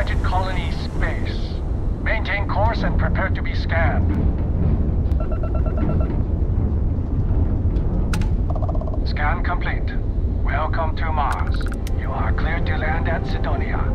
Gadget Colony Space. Maintain course and prepare to be scanned. Scan complete. Welcome to Mars. You are cleared to land at Sidonia.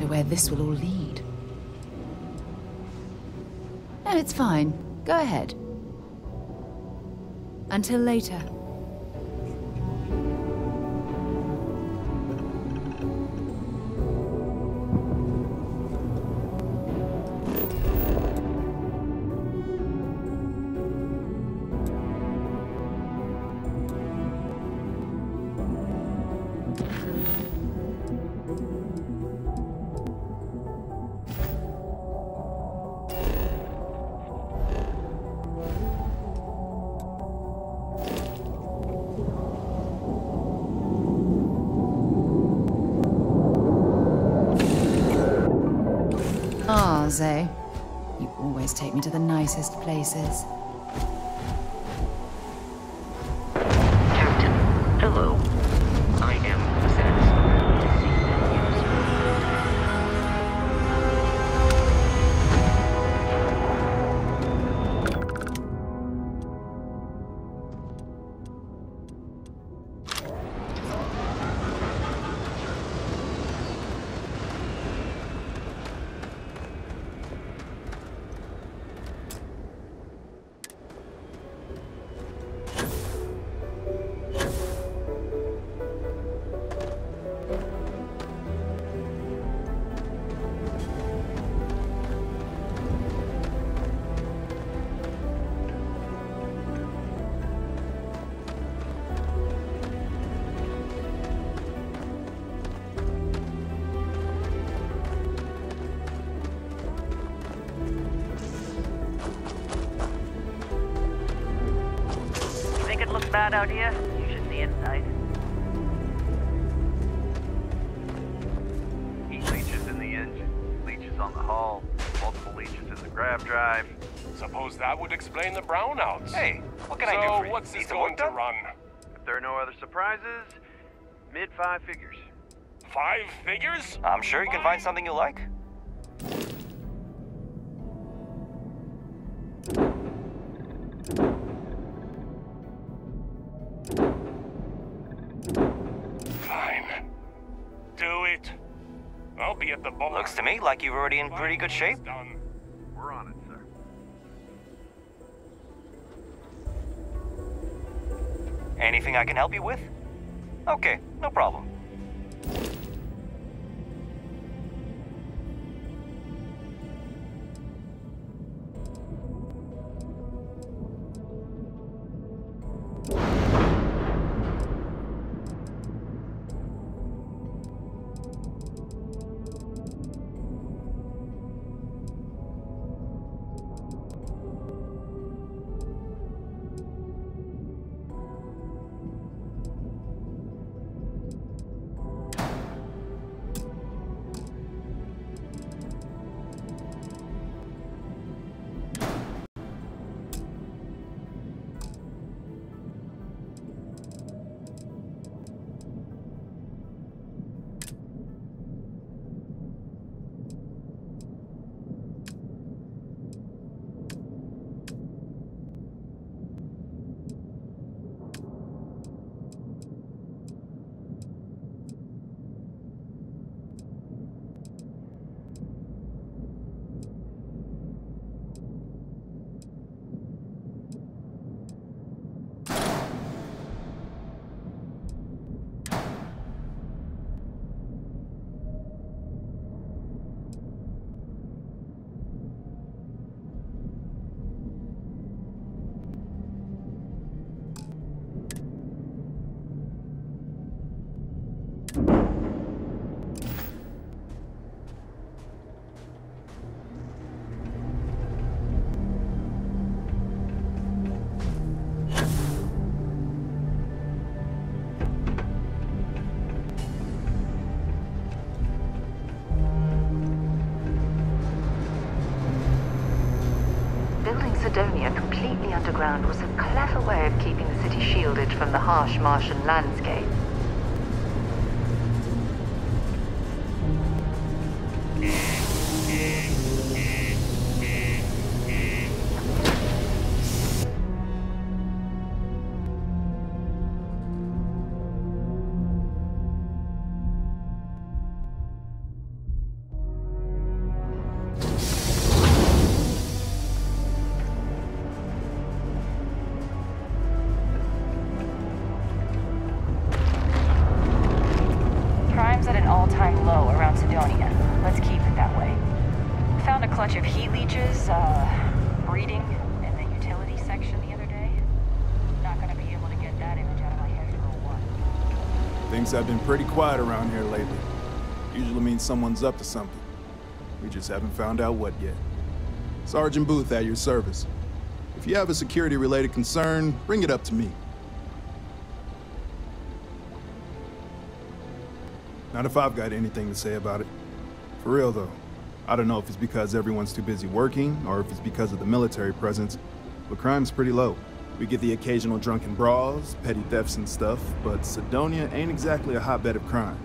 Where this will all lead. No, it's fine. Go ahead. Until later. Eh? You always take me to the nicest places. Captain, hello. I am satisfied to see that bad out here? You should see inside. Heat leeches in the engine, leeches on the hull, multiple leeches in the grav drive. Suppose that would explain the brownouts. Hey, what can I do for you? So what's this Need some going work to done? run? If there are no other surprises, mid-5 figures. 5 figures? I'm sure you can find something you like. Fine. Do it. I'll be at the bar. Looks to me like you're already in pretty good shape. Done. We're on it, sir. Anything I can help you with? Okay, no problem. Macedonia completely underground was a clever way of keeping the city shielded from the harsh Martian landscape. Crime's at an all-time low around Sidonia. Let's keep it that way. Found a clutch of heat leeches, breeding in the utility section the other day. Not gonna be able to get that image out of my head for a while. Things have been pretty quiet around here lately. Usually means someone's up to something. We just haven't found out what yet. Sergeant Booth at your service. If you have a security-related concern, bring it up to me. Not if I've got anything to say about it. For real, though. I don't know if it's because everyone's too busy working or if it's because of the military presence, but crime's pretty low. We get the occasional drunken brawls, petty thefts and stuff, but Cydonia ain't exactly a hotbed of crime.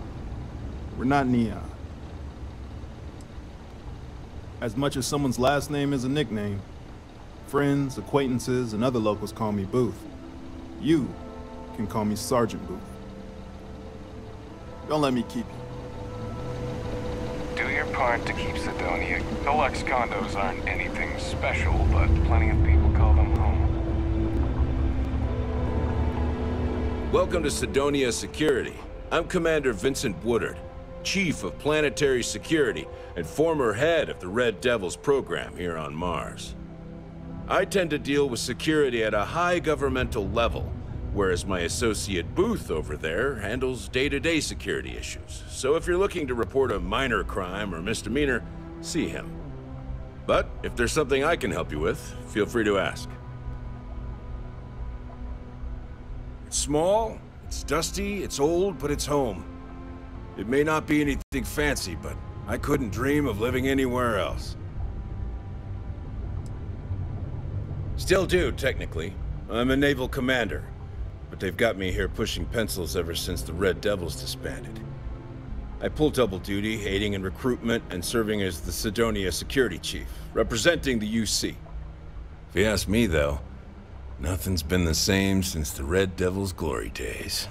We're not Neon. As much as someone's last name is a nickname, friends, acquaintances, and other locals call me Booth. You can call me Sergeant Booth. Don't let me keep you. Do your part to keep Cydonia. Deluxe condos aren't anything special, but plenty of people call them home. Welcome to Cydonia Security. I'm Commander Vincent Woodard, Chief of Planetary Security and former head of the Red Devils program here on Mars. I tend to deal with security at a high governmental level, whereas my associate Booth over there handles day-to-day security issues. So if you're looking to report a minor crime or misdemeanor, see him. But if there's something I can help you with, feel free to ask. It's small, it's dusty, it's old, but it's home. It may not be anything fancy, but I couldn't dream of living anywhere else. Still do, technically. I'm a naval commander. But they've got me here pushing pencils ever since the Red Devils disbanded. I pull double duty, aiding in recruitment and serving as the Cydonia Security Chief, representing the UC. If you ask me, though, nothing's been the same since the Red Devils' glory days.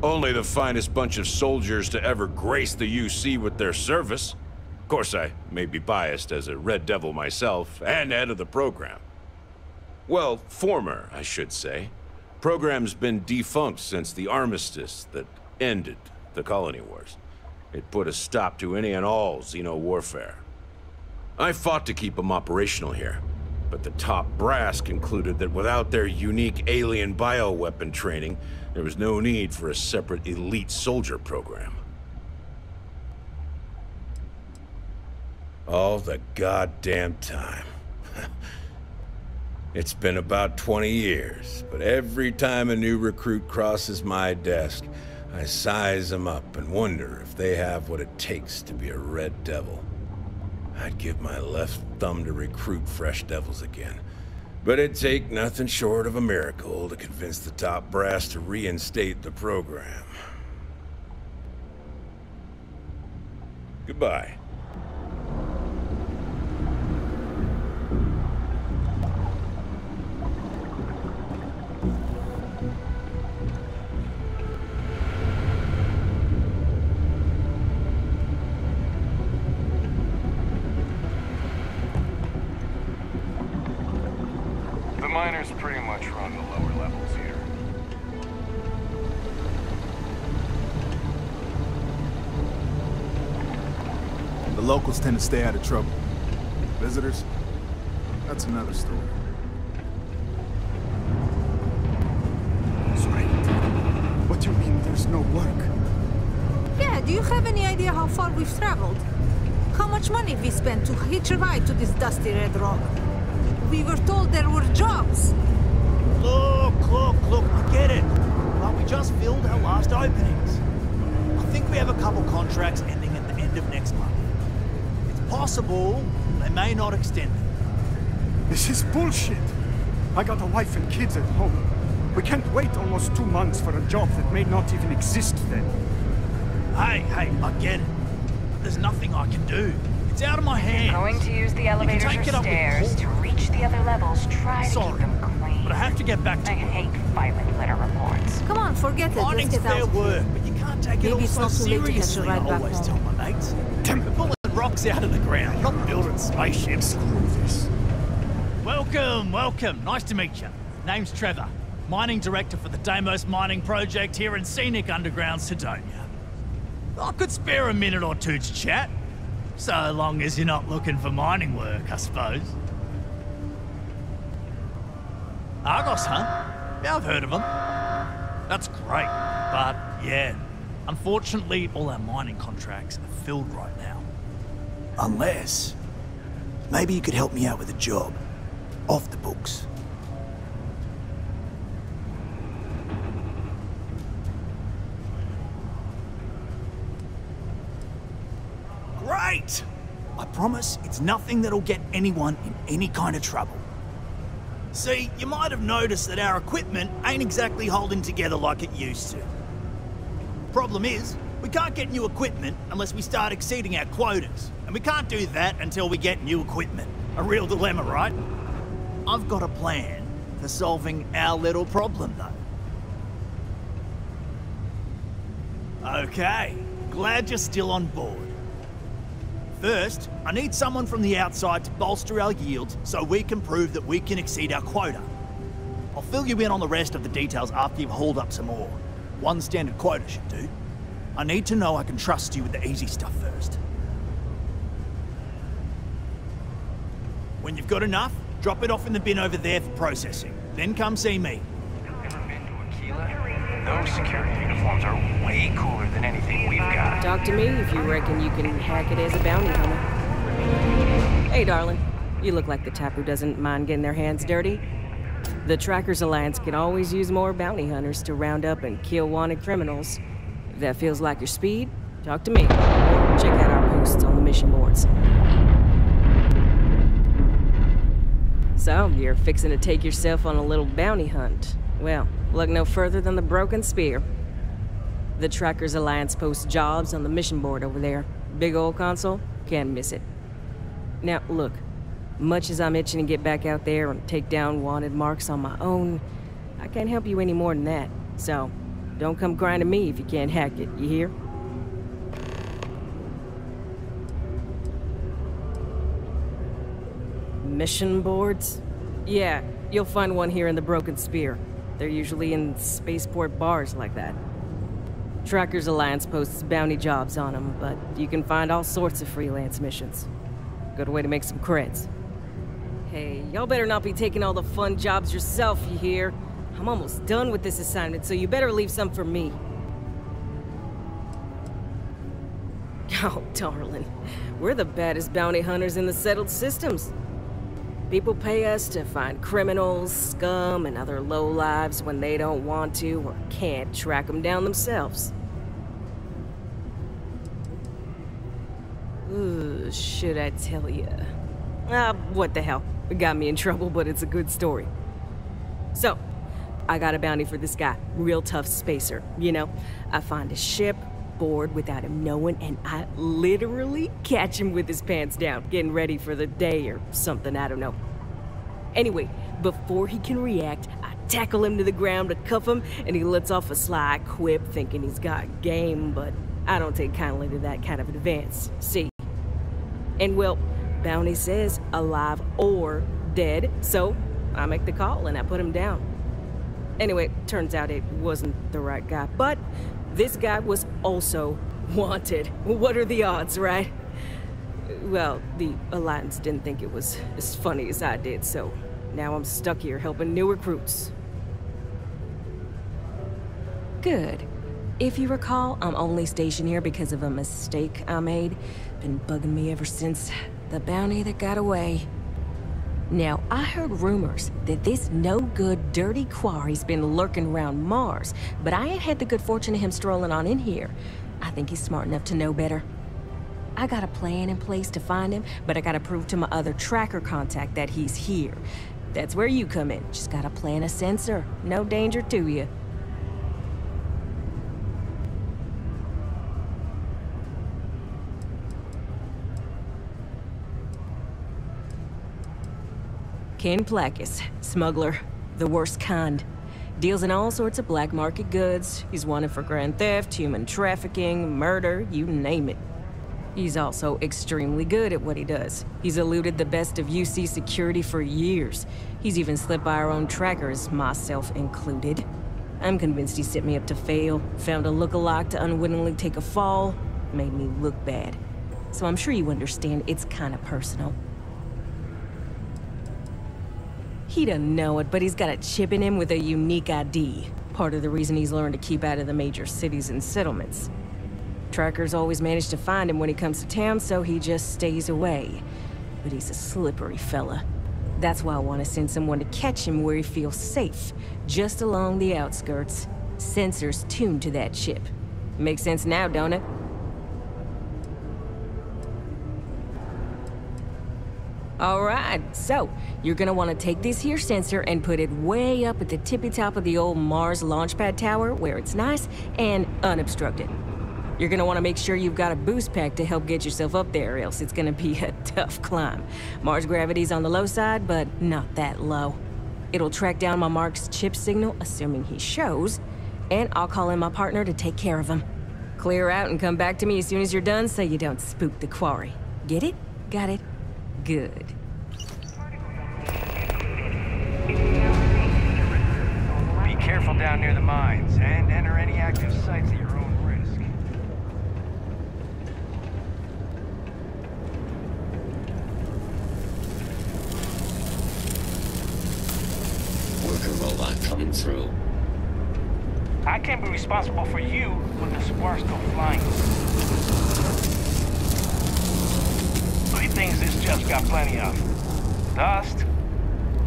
Only the finest bunch of soldiers to ever grace the UC with their service. Of course, I may be biased as a Red Devil myself, and head of the program. Well, former, I should say. Program's been defunct since the armistice that ended the colony wars. It put a stop to any and all Xeno warfare. I fought to keep them operational here, but the top brass concluded that without their unique alien bioweapon training, there was no need for a separate elite soldier program. All the goddamn time. It's been about 20 years, but every time a new recruit crosses my desk, I size them up and wonder if they have what it takes to be a Red Devil. I'd give my left thumb to recruit fresh devils again, but it'd take nothing short of a miracle to convince the top brass to reinstate the program. Goodbye. The miners pretty much run the lower levels here. The locals tend to stay out of trouble. Visitors? That's another story. Sorry. What do you mean there's no work? Yeah, do you have any idea how far we've traveled? How much money we spent to hitch a ride to this dusty red rock? We were told there were jobs. Look, I get it. But we just filled our last openings. I think we have a couple contracts ending at the end of next month. It's possible they may not extend it. This is bullshit. I got a wife and kids at home. We can't wait almost 2 months for a job that may not even exist then. Hey, I get it. But there's nothing I can do. It's out of my hands. Going to use the elevators or stairs to reach the other levels. Try to keep them clean. But I have to get back to I hate filing litter reports. Come on, forget it. Let's Mining's get fair out. work, but you can't take it Maybe all it's so not too late to catch a seriously, ride I back always home. tell my mates. We're pulling rocks out of the ground, not building spaceships. Screw this. Welcome. Nice to meet you. Name's Trevor. Mining Director for the Deimos Mining Project here in scenic underground Cydonia. I could spare a minute or two to chat. So long as you're not looking for mining work, I suppose. Argos, huh? Yeah, I've heard of them. That's great, but yeah. Unfortunately, all our mining contracts are filled right now. Unless... maybe you could help me out with a job. Off the books. Great! I promise it's nothing that'll get anyone in any kind of trouble. See, you might have noticed that our equipment ain't exactly holding together like it used to. Problem is, we can't get new equipment unless we start exceeding our quotas. And we can't do that until we get new equipment. A real dilemma, right? I've got a plan for solving our little problem, though. Okay, glad you're still on board. First, I need someone from the outside to bolster our yields so we can prove that we can exceed our quota. I'll fill you in on the rest of the details after you've hauled up some ore. One standard quota should do. I need to know I can trust you with the easy stuff first. When you've got enough, drop it off in the bin over there for processing. Then come see me. Ever been to Aquila? Those security uniforms are way cooler than anything we've got. Talk to me if you reckon you can hack it as a bounty hunter. Hey, darling. You look like the type who doesn't mind getting their hands dirty. The Trackers Alliance can always use more bounty hunters to round up and kill wanted criminals. If that feels like your speed, talk to me. Or check out our posts on the mission boards. So, you're fixing to take yourself on a little bounty hunt. Well, look no further than the Broken Spear. The Trackers Alliance posts jobs on the mission board over there. Big old console, can't miss it. Now, look. Much as I'm itching to get back out there and take down wanted marks on my own, I can't help you any more than that. So, don't come crying to me if you can't hack it, you hear? Mission boards? Yeah, you'll find one here in the Broken Spear. They're usually in spaceport bars like that. Trackers Alliance posts bounty jobs on them, but you can find all sorts of freelance missions. Good way to make some creds. Hey, y'all better not be taking all the fun jobs yourself, you hear? I'm almost done with this assignment, so you better leave some for me. Oh, darling. We're the baddest bounty hunters in the settled systems. People pay us to find criminals, scum, and other lowlives when they don't want to or can't track them down themselves. Ooh, should I tell ya? What the hell? It got me in trouble, but it's a good story. So, I got a bounty for this guy. Real tough spacer, you know? I find a ship, board without him knowing, and I literally catch him with his pants down, getting ready for the day or something, I don't know. Anyway, before he can react, I tackle him to the ground to cuff him, and he lets off a sly quip thinking he's got game, but I don't take kindly to that kind of advance, see? And well, bounty says alive or dead, so I make the call and I put him down. Anyway, turns out it wasn't the right guy, but this guy was also wanted. What are the odds, right? Well, the Alliance didn't think it was as funny as I did, so now I'm stuck here helping new recruits. Good. If you recall, I'm only stationed here because of a mistake I made. Been bugging me ever since the bounty that got away. Now, I heard rumors that this no-good, dirty quarry's been lurking around Mars, but I ain't had the good fortune of him strolling on in here. I think he's smart enough to know better. I got a plan in place to find him, but I gotta prove to my other tracker contact that he's here. That's where you come in. Just gotta plant a sensor. No danger to you. Ken Plakis, smuggler, the worst kind. Deals in all sorts of black market goods. He's wanted for grand theft, human trafficking, murder, you name it. He's also extremely good at what he does. He's eluded the best of UC security for years. He's even slipped by our own trackers, myself included. I'm convinced he set me up to fail, found a look-alike to unwittingly take a fall, made me look bad. So I'm sure you understand it's kind of personal. He doesn't know it, but he's got a chip in him with a unique ID. Part of the reason he's learned to keep out of the major cities and settlements. Trackers always manage to find him when he comes to town, so he just stays away. But he's a slippery fella. That's why I want to send someone to catch him where he feels safe, just along the outskirts. Sensors tuned to that chip. Makes sense now, don't it? Alright, so you're gonna want to take this here sensor and put it way up at the tippy top of the old Mars launchpad tower where it's nice and unobstructed. You're gonna want to make sure you've got a boost pack to help get yourself up there, or else it's gonna be a tough climb. Mars gravity's on the low side, but not that low. It'll track down my Mark's chip signal, assuming he shows, and I'll call in my partner to take care of him. Clear out and come back to me as soon as you're done so you don't spook the quarry. Get it? Got it? Good. Be careful down near the mines, and enter any active sites at your own risk. Worker robot coming through. I can't be responsible for you when the sparks go flying. 3 things this job's got plenty of. Dust,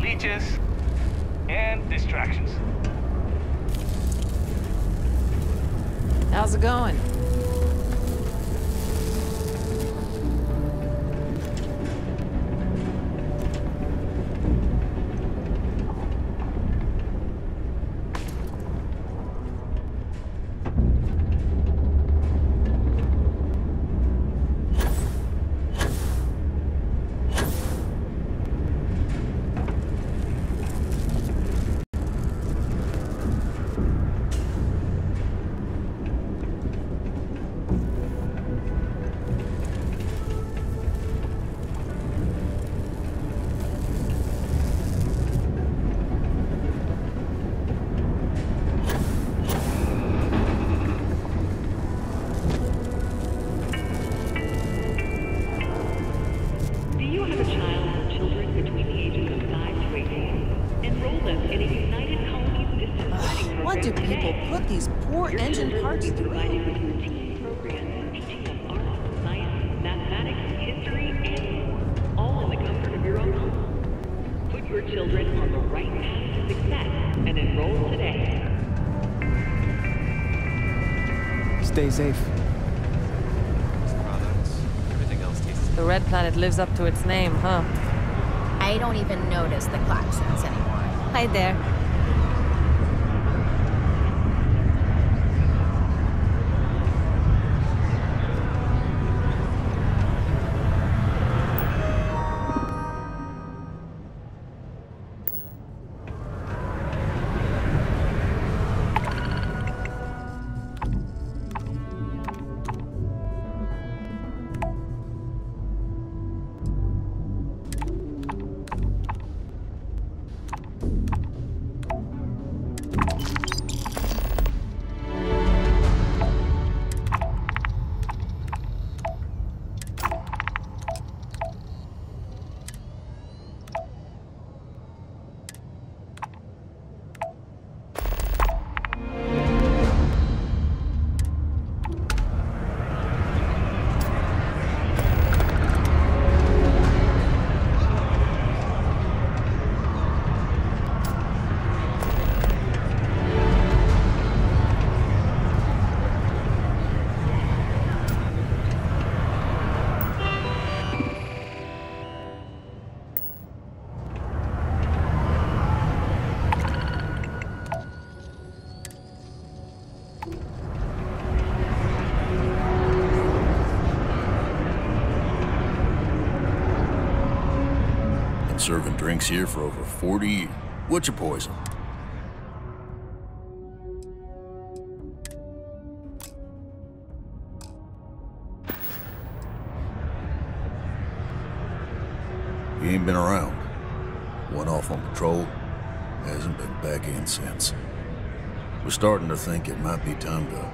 leeches, and distractions. How's it going? What do people put these poor engine parts through? All in the comfort of your own home. Put your children on the right path to success and enroll today. Stay safe. The Red Planet lives up to its name, huh? I don't even notice the klaxons anymore. Hi there. Serving drinks here for over 40 years. What's your poison? You ain't been around. Went off on patrol. Hasn't been back in since. We're starting to think it might be time to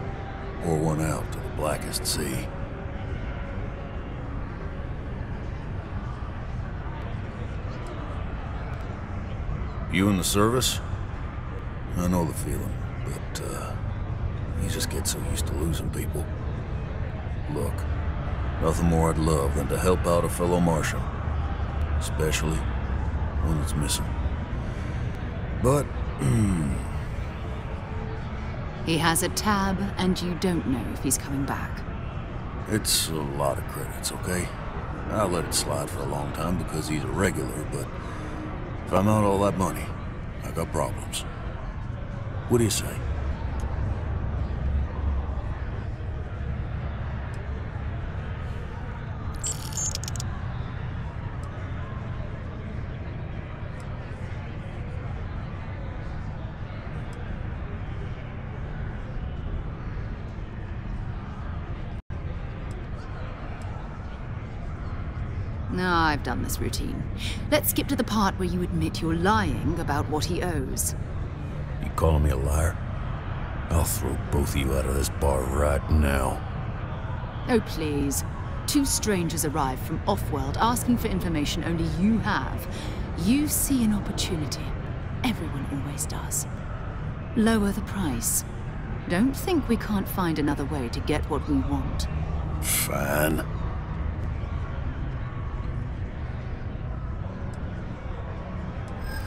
pour one out to the blackest sea. You in the service? I know the feeling, but, you just get so used to losing people. Look, nothing more I'd love than to help out a fellow Martian. Especially one that's missing. But, He has a tab, and you don't know if he's coming back. it's a lot of credits, okay? I let it slide for a long time because he's a regular, but if I'm out all that money, I got problems. What do you say? Now I've done this routine. Let's skip to the part where you admit you're lying about what he owes. You calling me a liar? I'll throw both of you out of this bar right now. Oh, please. Two strangers arrive from off-world asking for information only you have. You see an opportunity. Everyone always does. Lower the price. Don't think we can't find another way to get what we want. Fine.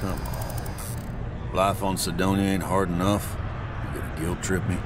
Come on. Life on Sidonia ain't hard enough. You gonna guilt trip me?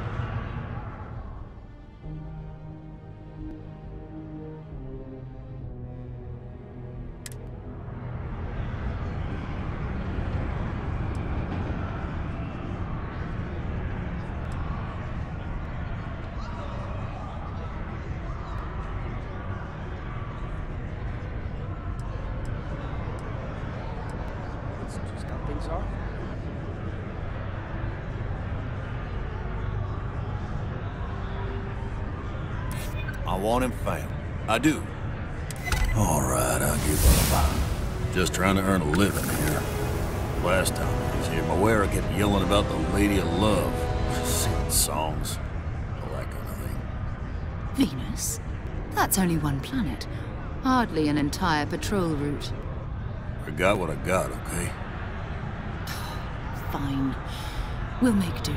I want him found. I do. All right, I'll give up. Just trying to earn a living here. Last time I was here, Moira kept yelling about the Lady of Love. Singing songs. All that kind of thing. Venus? That's only one planet. Hardly an entire patrol route. I got what I got, okay? Fine. We'll make do.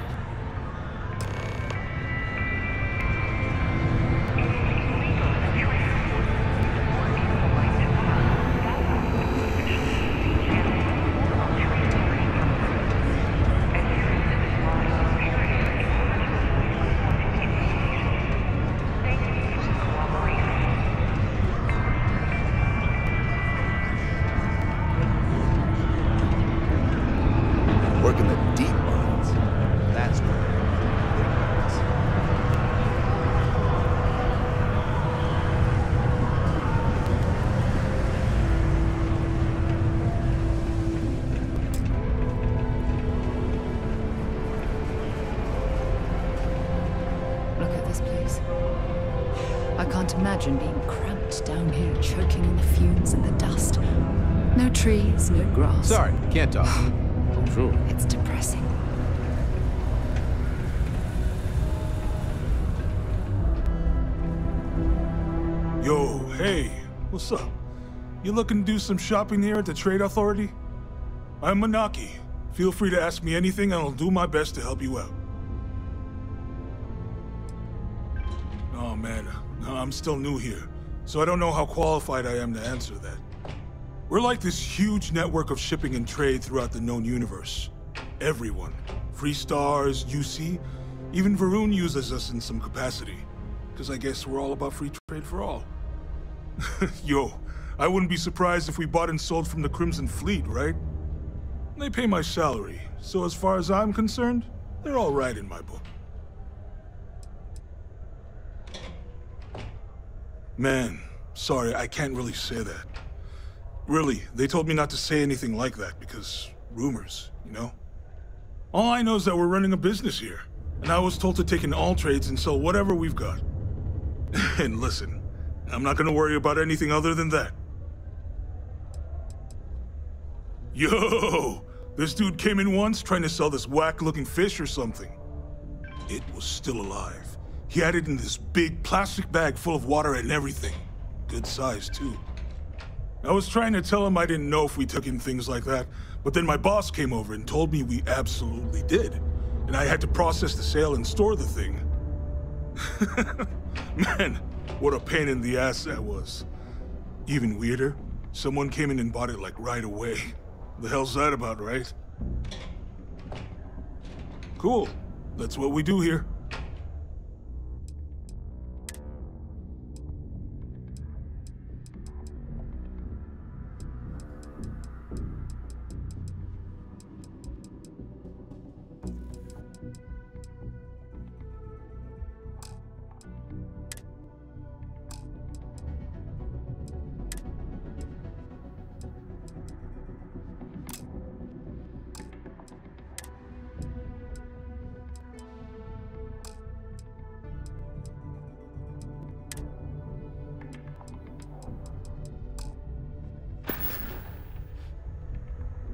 Working the deep mines. That's what. Look at this place. I can't imagine being cramped down here, choking in the fumes and the dust. No trees, no grass. Sorry, can't talk. Sure. It's depressing. Yo, hey, what's up? You looking to do some shopping here at the Trade Authority? I'm Manaki. Feel free to ask me anything and I'll do my best to help you out. Oh man, I'm still new here, so I don't know how qualified I am to answer that. We're like this huge network of shipping and trade throughout the known universe. Everyone. Freestars, UC, even Varun uses us in some capacity. Because I guess we're all about free trade for all. Yo, I wouldn't be surprised if we bought and sold from the Crimson Fleet, right? They pay my salary, so as far as I'm concerned, they're all right in my book. Man, sorry, I can't really say that. Really, they told me not to say anything like that because rumors, you know? All I know is that we're running a business here, and I was told to take in all trades and sell whatever we've got. And listen, I'm not gonna worry about anything other than that. Yo! This dude came in once trying to sell this whack-looking fish or something. It was still alive. He had it in this big plastic bag full of water and everything. Good size, too. I was trying to tell him I didn't know if we took in things like that, but then my boss came over and told me we absolutely did. And I had to process the sale and store the thing. Man, what a pain in the ass that was. Even weirder, someone came in and bought it like right away. The hell's that about, right? Cool. That's what we do here.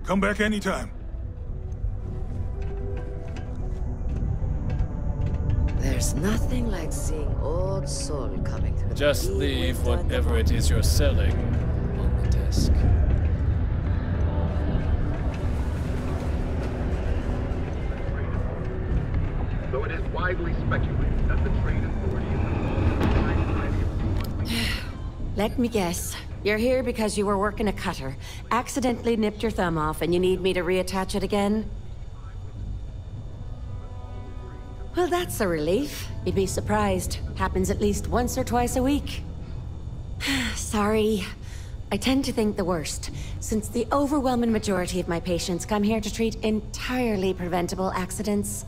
Come back anytime. There's nothing like seeing old soul coming through. Just leave whatever it is you're selling on the desk. Though it is widely speculated that the train authority Let me guess. You're here because you were working a cutter, accidentally nipped your thumb off, and you need me to reattach it again? Well, that's a relief. You'd be surprised. Happens at least once or twice a week. Sorry. I tend to think the worst, since the overwhelming majority of my patients come here to treat entirely preventable accidents.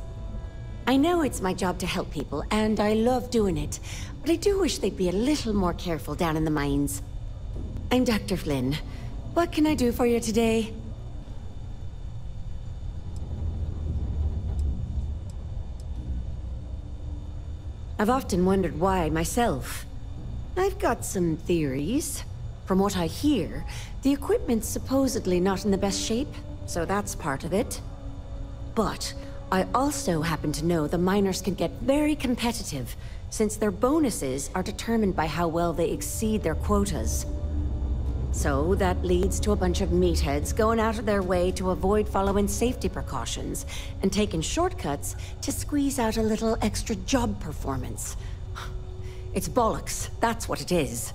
I know it's my job to help people, and I love doing it, but I do wish they'd be a little more careful down in the mines. I'm Dr. Flynn. What can I do for you today? I've often wondered why myself. I've got some theories. From what I hear, the equipment's supposedly not in the best shape, so that's part of it. But I also happen to know the miners can get very competitive, since their bonuses are determined by how well they exceed their quotas. So that leads to a bunch of meatheads going out of their way to avoid following safety precautions, and taking shortcuts to squeeze out a little extra job performance. It's bollocks, that's what it is.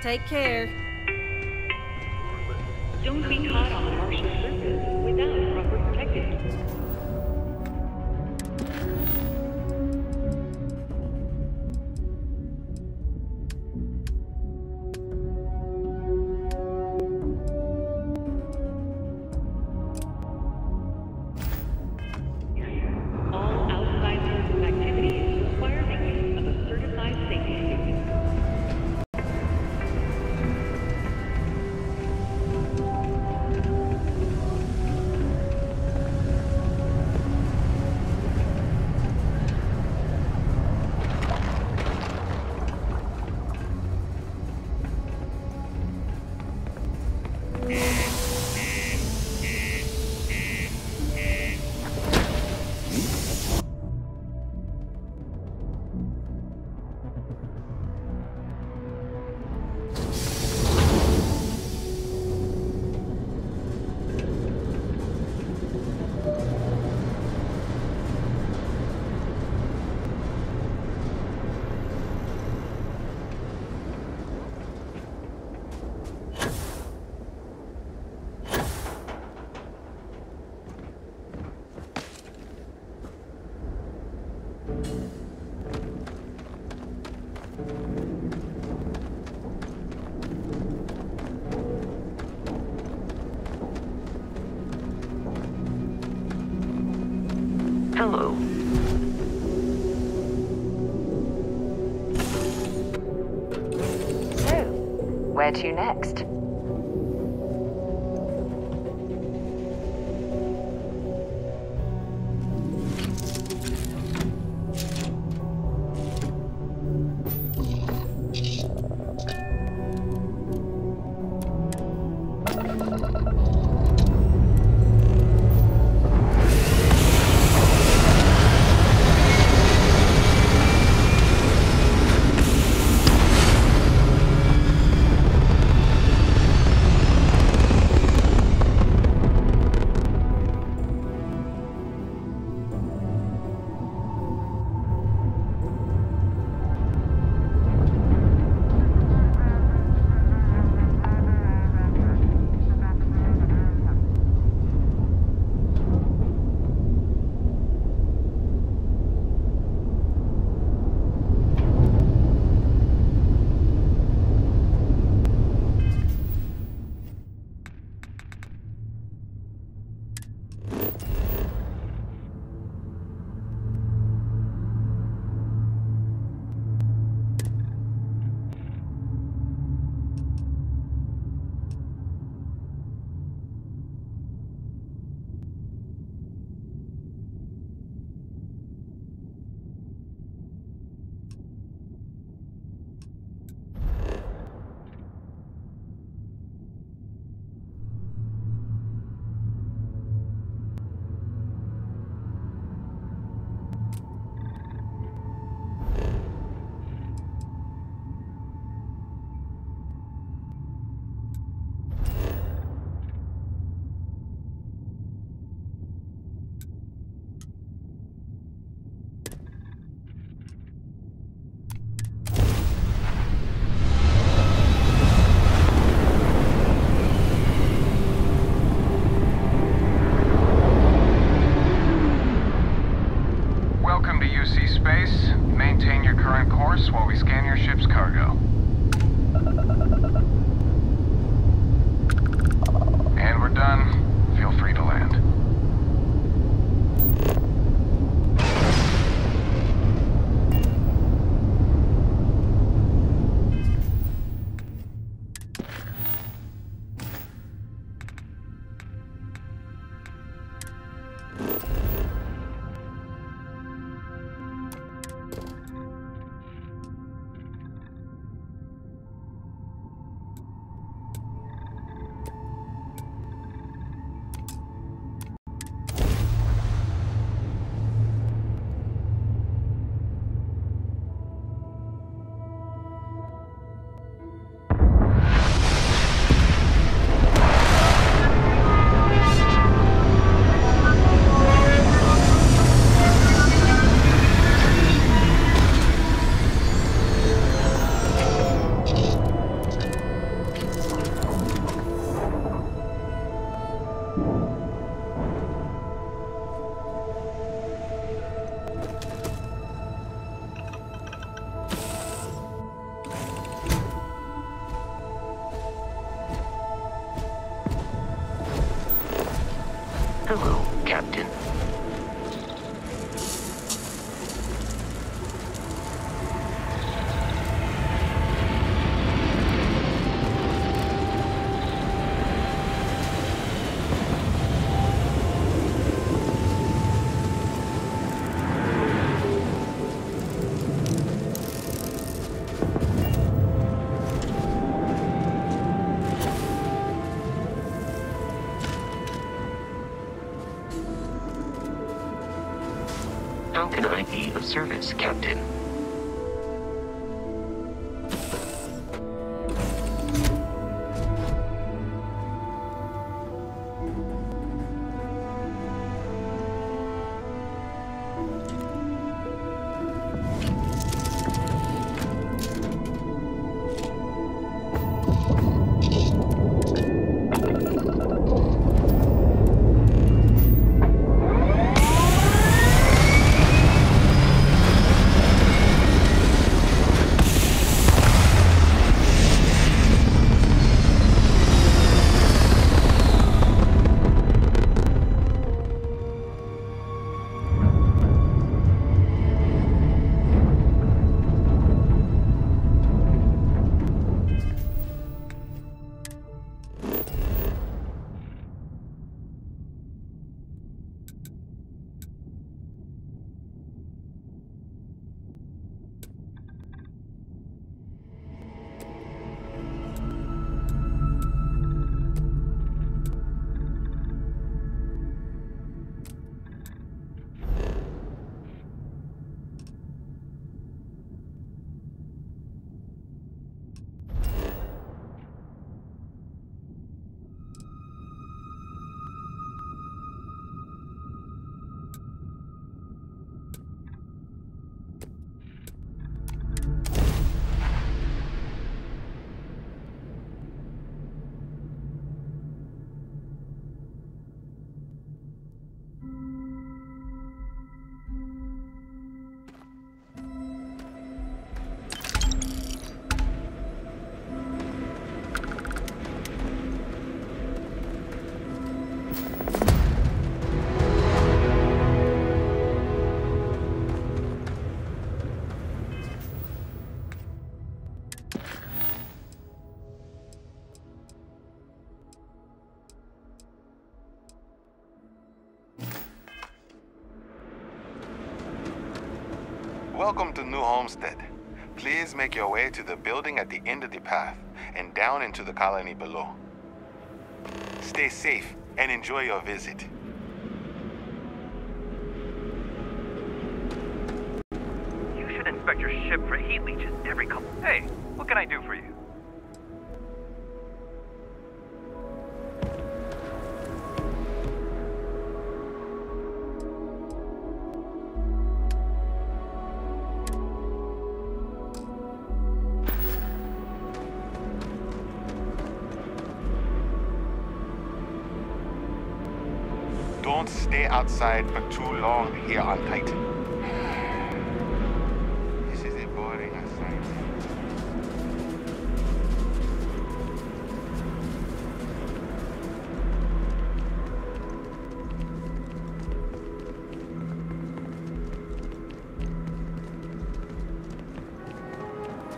Take care. Don't be caught on the Martian surface without proper protection. All outside sources activities require maintenance of a certified safety student. Hello. So, where to next? current course while we scan your ship's cargo. And we're done. Feel free to land. Hello, Captain. How can I be of service, Captain? Welcome to New Homestead. Please make your way to the building at the end of the path and down into the colony below. Stay safe and enjoy your visit. You should inspect your ship for heat leeches every couple... Hey, what can I do for you? Don't stay outside for too long here on Titan. This is a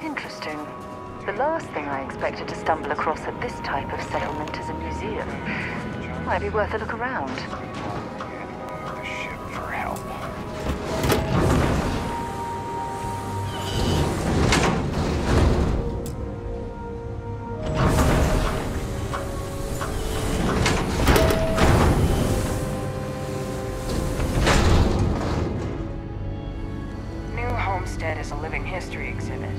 Interesting. The last thing I expected to stumble across at this type of settlement is a museum. Might be worth a look around. The ship for help. New Homestead is a living history exhibit.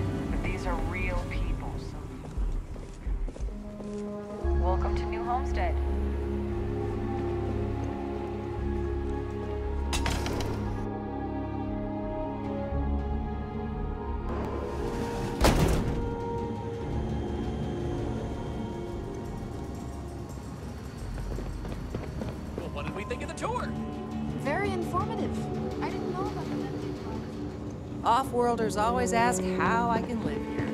These are real people, so... Welcome to New Homestead. Well, what did we think of the tour? Very informative. I didn't know about the... Off-worlders always ask how I can live here.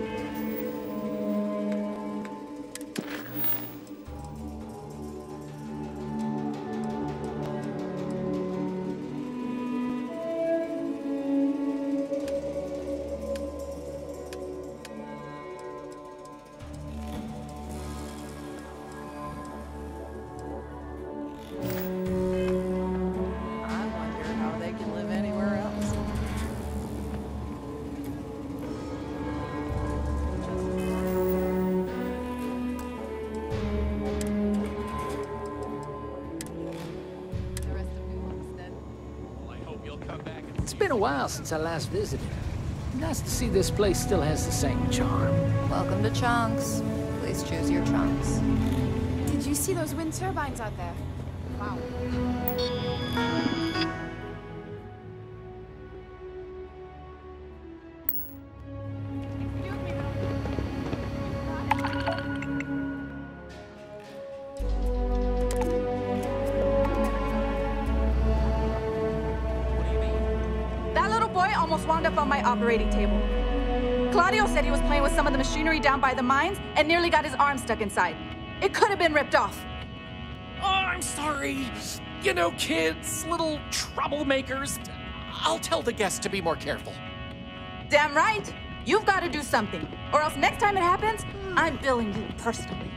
I wonder how they can live anywhere else. It's been a while since I last visited. Nice to see this place still has the same charm. Welcome to Chunks. Please choose your chunks. Did you see those wind turbines out there? Wow. That little boy almost wound up on my operating table. Claudio said he was playing with some of the machinery down by the mines and nearly got his arm stuck inside. It could have been ripped off. Oh, I'm sorry. You know, kids, little troublemakers. I'll tell the guests to be more careful. Damn right. You've got to do something, or else next time it happens, I'm billing you personally.